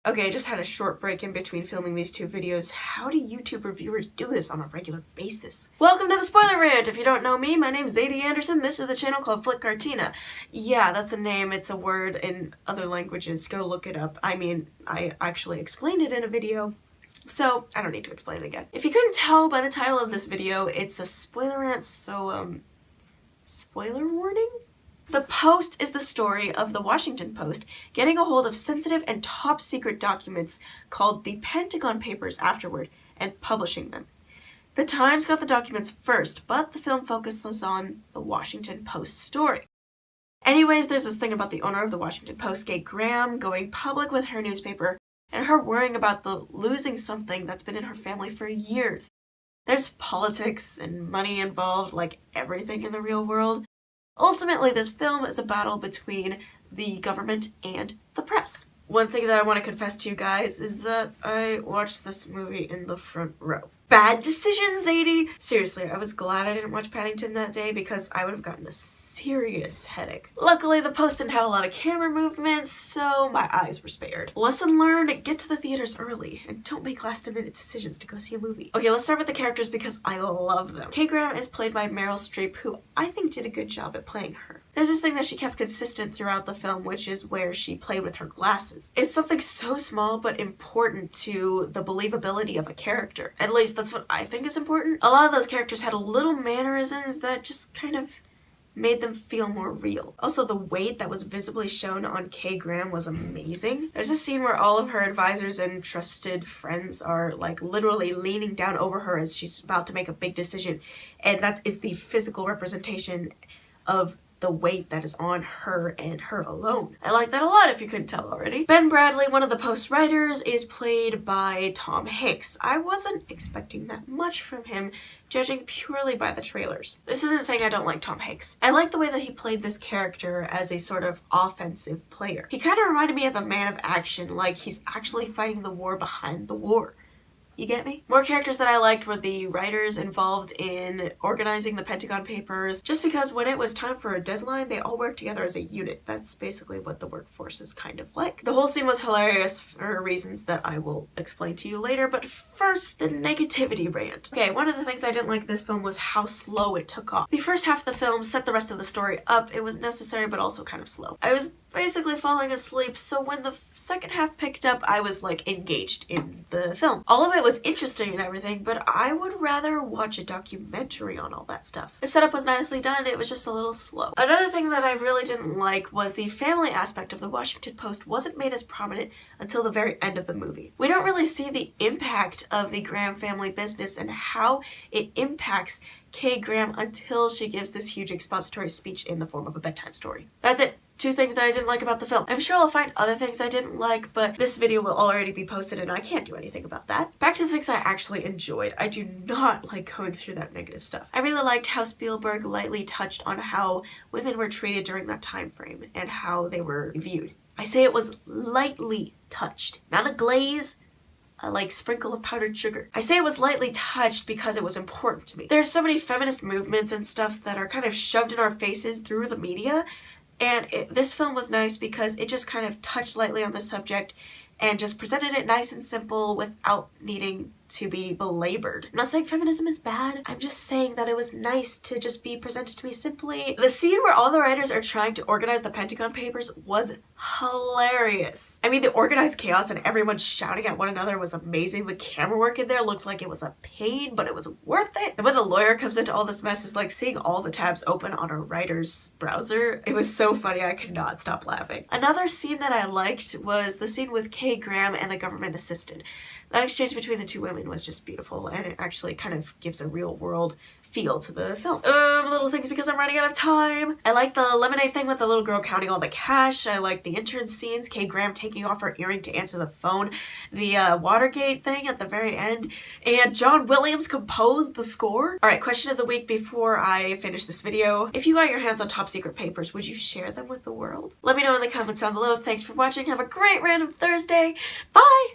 Okay, I just had a short break in between filming these two videos. How do YouTube reviewers do this on a regular basis? Welcome to the Spoiler Rant! If you don't know me, my name's Zadie Anderson. This is the channel called Flytte Kartina. Yeah, that's a name. It's a word in other languages. Go look it up. I mean, I actually explained it in a video, so I don't need to explain it again. If you couldn't tell by the title of this video, it's a spoiler rant, so, spoiler warning? The Post is the story of the Washington Post getting a hold of sensitive and top secret documents called the Pentagon Papers afterward and publishing them. The Times got the documents first, but the film focuses on the Washington Post story. Anyways, there's this thing about the owner of the Washington Post, Kay Graham, going public with her newspaper and her worrying about losing something that's been in her family for years. There's politics and money involved, like everything in the real world. Ultimately, this film is a battle between the government and the press. One thing that I want to confess to you guys is that I watched this movie in the front row. Bad decision, Zadie! Seriously, I was glad I didn't watch Paddington that day because I would have gotten a serious headache. Luckily, the Post didn't have a lot of camera movements, so my eyes were spared. Lesson learned, get to the theaters early and don't make last-minute decisions to go see a movie. Okay, let's start with the characters because I love them. Kay Graham is played by Meryl Streep, who I think did a good job at playing her. There's this thing that she kept consistent throughout the film, which is where she played with her glasses. It's something so small but important to the believability of a character. At least that's what I think is important. A lot of those characters had little mannerisms that just kind of made them feel more real. Also, the weight that was visibly shown on Kay Graham was amazing. There's a scene where all of her advisors and trusted friends are like literally leaning down over her as she's about to make a big decision, and that is the physical representation of the weight that is on her and her alone. I like that a lot if you couldn't tell already. Ben Bradley, one of the Post writers, is played by Tom Hanks. I wasn't expecting that much from him, judging purely by the trailers. This isn't saying I don't like Tom Hanks. I like the way that he played this character as a sort of offensive player. He kind of reminded me of a man of action, like he's actually fighting the war behind the war. You get me? More characters that I liked were the writers involved in organizing the Pentagon Papers, just because when it was time for a deadline, they all worked together as a unit. That's basically what the workforce is kind of like. The whole scene was hilarious for reasons that I will explain to you later, but first, the negativity rant. Okay, one of the things I didn't like this film was how slow it took off. The first half of the film set the rest of the story up. It was necessary, but also kind of slow. I was basically falling asleep, so when the second half picked up, I was like engaged in the film. All of it was interesting and everything, but I would rather watch a documentary on all that stuff. The setup was nicely done, it was just a little slow. Another thing that I really didn't like was the family aspect of the Washington Post wasn't made as prominent until the very end of the movie. We don't really see the impact of the Graham family business and how it impacts Kay Graham until she gives this huge expository speech in the form of a bedtime story. That's it. Two things that I didn't like about the film. I'm sure I'll find other things I didn't like, but this video will already be posted and I can't do anything about that. Back to the things I actually enjoyed. I do not like going through that negative stuff. I really liked how Spielberg lightly touched on how women were treated during that time frame and how they were viewed. I say it was lightly touched, not a glaze, a like sprinkle of powdered sugar. I say it was lightly touched because it was important to me. There's so many feminist movements and stuff that are kind of shoved in our faces through the media, and this film was nice because it just kind of touched lightly on the subject and just presented it nice and simple without needing to be belabored. I'm not saying feminism is bad, I'm just saying that it was nice to just be presented to me simply. The scene where all the writers are trying to organize the Pentagon Papers was hilarious. I mean, the organized chaos and everyone shouting at one another was amazing. The camera work in there looked like it was a pain, but it was worth it. And when the lawyer comes into all this mess, it's like seeing all the tabs open on a writer's browser. It was so funny, I could not stop laughing. Another scene that I liked was the scene with Kay Graham and the government assistant. That exchange between the two women was just beautiful, and it actually kind of gives a real world feel to the film. Little things because I'm running out of time. I like the lemonade thing with the little girl counting all the cash. I like the entrance scenes, Kay Graham taking off her earring to answer the phone, the Watergate thing at the very end, and John Williams composed the score. Alright, question of the week before I finish this video. If you got your hands on top secret papers, would you share them with the world? Let me know in the comments down below. Thanks for watching. Have a great random Thursday. Bye!